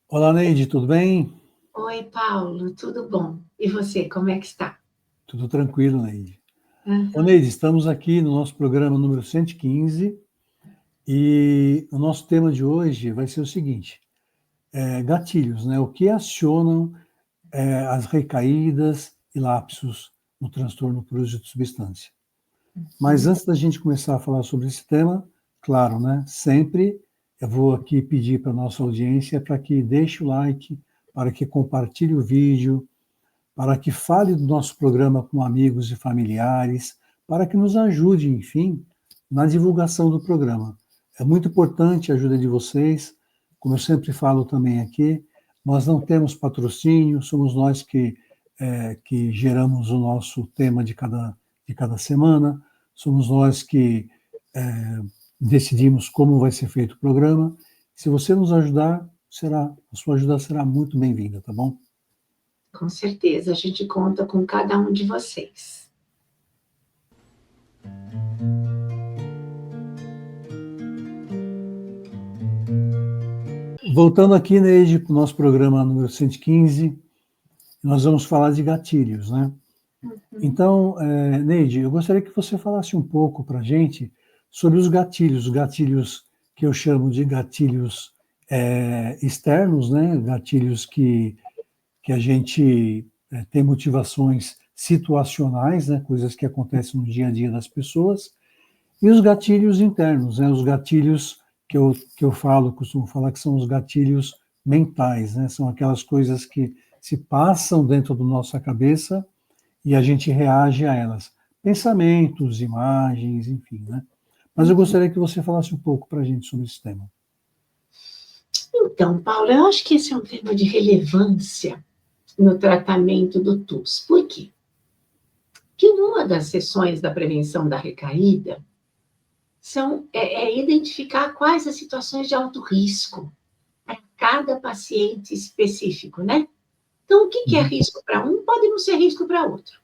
Olá, Neide, tudo bem? Oi, Paulo, tudo bom? E você, como é que está? Tudo tranquilo, Neide. Ô, Aham. Neide, estamos aqui no nosso programa número 115 e o nosso tema de hoje vai ser o seguinte: gatilhos, né? O que acionam as recaídas e lapsos no transtorno por uso de substância. Mas Uhum. antes da gente começar a falar sobre esse tema, claro, né? Sempre eu vou aqui pedir para a nossa audiência para que deixe o like, para que compartilhe o vídeo, para que fale do nosso programa com amigos e familiares, para que nos ajude, enfim, na divulgação do programa. É muito importante a ajuda de vocês, como eu sempre falo também aqui, nós não temos patrocínio, somos nós que geramos o nosso tema de cada semana, somos nós que decidimos como vai ser feito o programa. Se você nos ajudar, a sua ajuda será muito bem-vinda, tá bom? Com certeza, a gente conta com cada um de vocês. Voltando aqui, Neide, para o nosso programa número 115, nós vamos falar de gatilhos, né? Uhum. Então, Neide, eu gostaria que você falasse um pouco para a gente sobre os gatilhos que eu chamo de gatilhos externos, né? Gatilhos que a gente tem motivações situacionais, né? Coisas que acontecem no dia a dia das pessoas, e os gatilhos internos, né? Os gatilhos que eu falo, costumo falar que são os gatilhos mentais, né? São aquelas coisas que se passam dentro da nossa cabeça e a gente reage a elas. Pensamentos, imagens, enfim, né? Mas eu Uhum. gostaria que você falasse um pouco para a gente sobre esse tema. Então, Paulo, eu acho que esse é um tema de relevância no tratamento do TUS. Por quê? Porque uma das sessões da prevenção da recaída é identificar quais as situações de alto risco para cada paciente específico, né? Então, o que é Uhum. risco para um pode não ser risco para outro.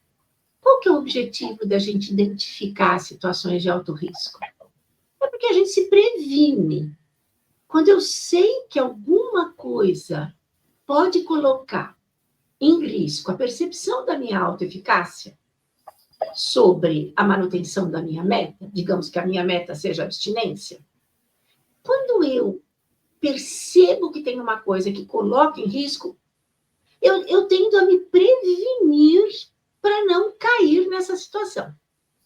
Qual que é o objetivo da gente identificar situações de alto risco? É porque a gente se previne. Quando eu sei que alguma coisa pode colocar em risco a percepção da minha autoeficácia sobre a manutenção da minha meta, digamos que a minha meta seja abstinência, quando eu percebo que tem uma coisa que coloca em risco, eu tendo a me prevenir para não cair nessa situação.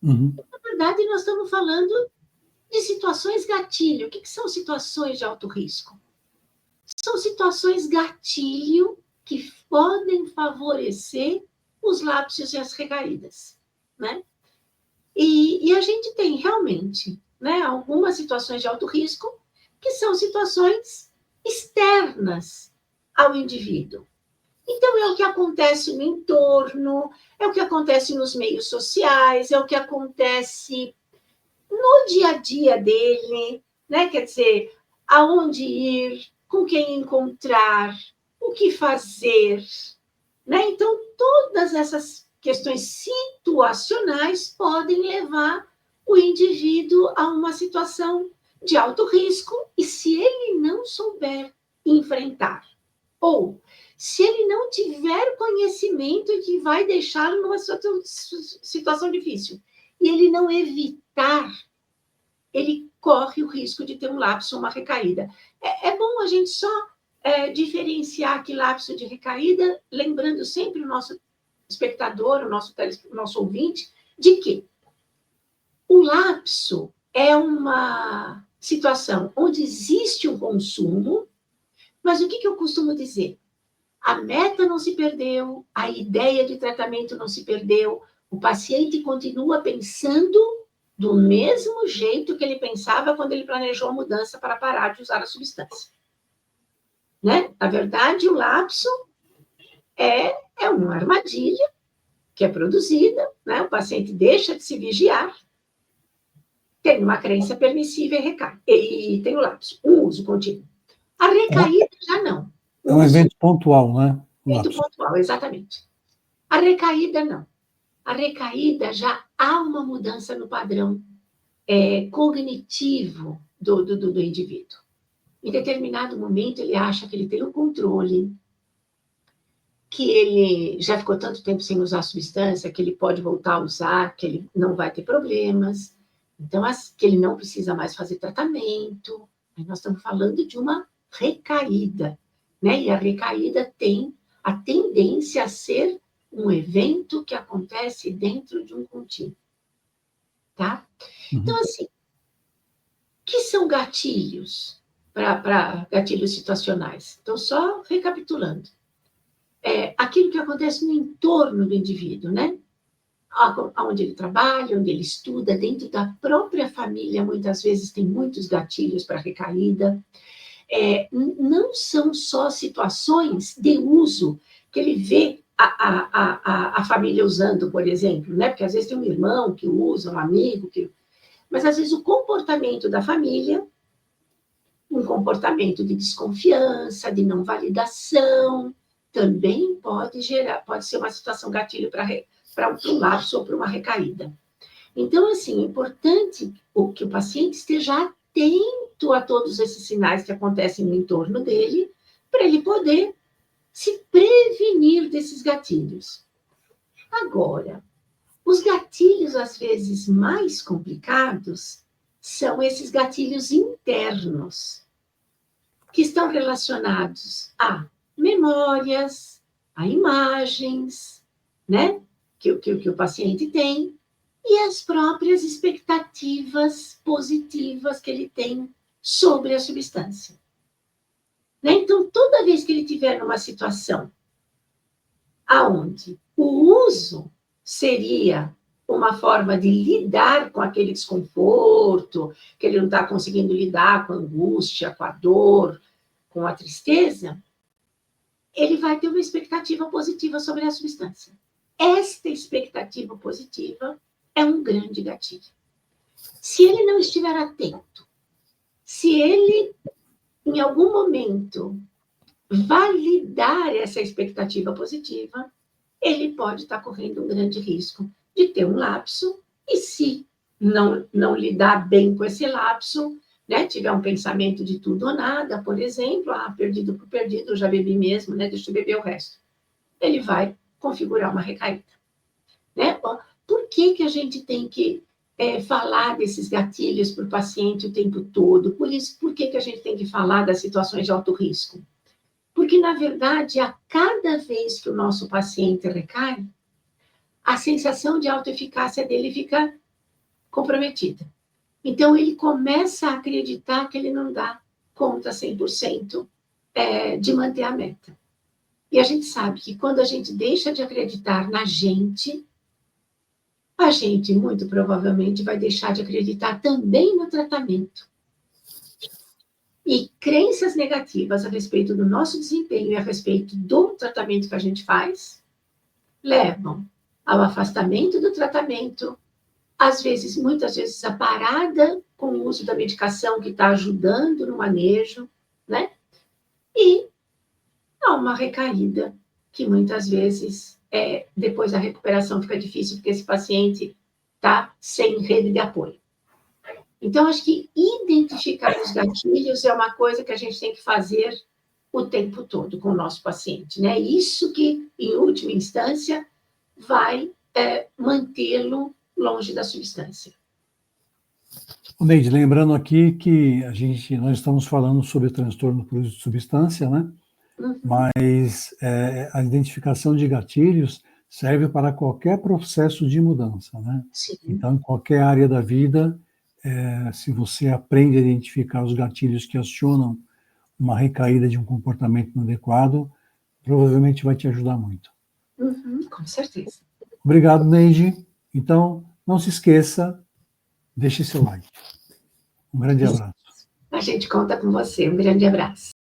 Uhum. Na verdade, nós estamos falando de situações gatilho. O que são situações de alto risco? São situações gatilho que podem favorecer os lapsos e as recaídas, né? E a gente tem realmente, né, algumas situações de alto risco que são situações externas ao indivíduo. Então, é o que acontece no entorno, é o que acontece nos meios sociais, é o que acontece no dia a dia dele, né? Quer dizer, aonde ir, com quem encontrar, o que fazer, né? Então, todas essas questões situacionais podem levar o indivíduo a uma situação de alto risco e se ele não souber enfrentar ou se ele não tiver conhecimento que vai deixá-lo numa situação difícil e ele não evitar, ele corre o risco de ter um lapso ou uma recaída. É bom a gente só diferenciar que lapso de recaída, lembrando sempre o nosso espectador, o nosso ouvinte, de que o lapso é uma situação onde existe um consumo, mas o que eu costumo dizer? A meta não se perdeu, a ideia de tratamento não se perdeu, o paciente continua pensando do mesmo jeito que ele pensava quando ele planejou a mudança para parar de usar a substância. Né? Na verdade, o lapso é uma armadilha que é produzida, né? O paciente deixa de se vigiar, tem uma crença permissiva e recai. E tem o lapso, um uso contínuo. A recaída já não. É um Uso evento pontual, né? O muito lapso. pontual, exatamente. A recaída não. A recaída já há uma mudança no padrão cognitivo do indivíduo. em determinado momento, ele acha que ele tem o controle, que ele já ficou tanto tempo sem usar a substância, que ele pode voltar a usar, que ele não vai ter problemas, então, que ele não precisa mais fazer tratamento. Nós estamos falando de uma recaída, né? E a recaída tem a tendência a ser um evento que acontece dentro de um contínuo, tá? Então, assim, que são gatilhos para gatilhos situacionais? Então, só recapitulando. Aquilo que acontece no entorno do indivíduo, né? Onde ele trabalha, onde ele estuda, dentro da própria família, muitas vezes tem muitos gatilhos para recaída. Não são só situações de uso que ele vê a família usando, por exemplo, né? Porque às vezes tem um irmão que usa, um amigo que... Mas às vezes o comportamento da família, um comportamento de desconfiança, de não validação, também pode ser uma situação gatilho para um lapso ou para uma recaída. Então, assim, é importante que o paciente esteja atento a todos esses sinais que acontecem no entorno dele, para ele poder se prevenir desses gatilhos. Agora, os gatilhos, às vezes, mais complicados são esses gatilhos internos, que estão relacionados a memórias, a imagens, né? Que o paciente tem, e as próprias expectativas positivas que ele tem sobre a substância. Né? Então, toda vez que ele estiver numa situação aonde o uso seria uma forma de lidar com aquele desconforto, que ele não está conseguindo lidar com a angústia, com a dor, com a tristeza, ele vai ter uma expectativa positiva sobre a substância. Esta expectativa positiva é um grande gatilho. Se ele não estiver atento, se ele, em algum momento, validar essa expectativa positiva, ele pode estar correndo um grande risco de ter um lapso, e se não lidar bem com esse lapso, né, tiver um pensamento de tudo ou nada, por exemplo, perdido por perdido, eu já bebi mesmo, né, deixa eu beber o resto. Ele vai configurar uma recaída. Né? Por que a gente tem que falar desses gatilhos para o paciente o tempo todo? Por que a gente tem que falar das situações de alto risco? Porque, na verdade, a cada vez que o nosso paciente recai, a sensação de autoeficácia dele fica comprometida. Então, ele começa a acreditar que ele não dá conta 100% de manter a meta. E a gente sabe que quando a gente deixa de acreditar na gente, a gente, muito provavelmente, vai deixar de acreditar também no tratamento. E crenças negativas a respeito do nosso desempenho e a respeito do tratamento que a gente faz levam ao afastamento do tratamento, às vezes, muitas vezes, a parada com o uso da medicação que está ajudando no manejo, né? E a uma recaída que muitas vezes, depois da recuperação fica difícil, porque esse paciente está sem rede de apoio. Então, acho que identificar os gatilhos é uma coisa que a gente tem que fazer o tempo todo com o nosso paciente, né? Isso que, em última instância, vai mantê-lo longe da substância. Neide, lembrando aqui que nós estamos falando sobre transtorno por uso de substância, né? Uhum. Mas a identificação de gatilhos serve para qualquer processo de mudança, né? Sim. Então, em qualquer área da vida, se você aprende a identificar os gatilhos que acionam uma recaída de um comportamento inadequado, provavelmente vai te ajudar muito. Uhum, com certeza. Obrigado, Neide. Então, não se esqueça, deixe seu like. Um grande abraço. A gente conta com você. Um grande abraço.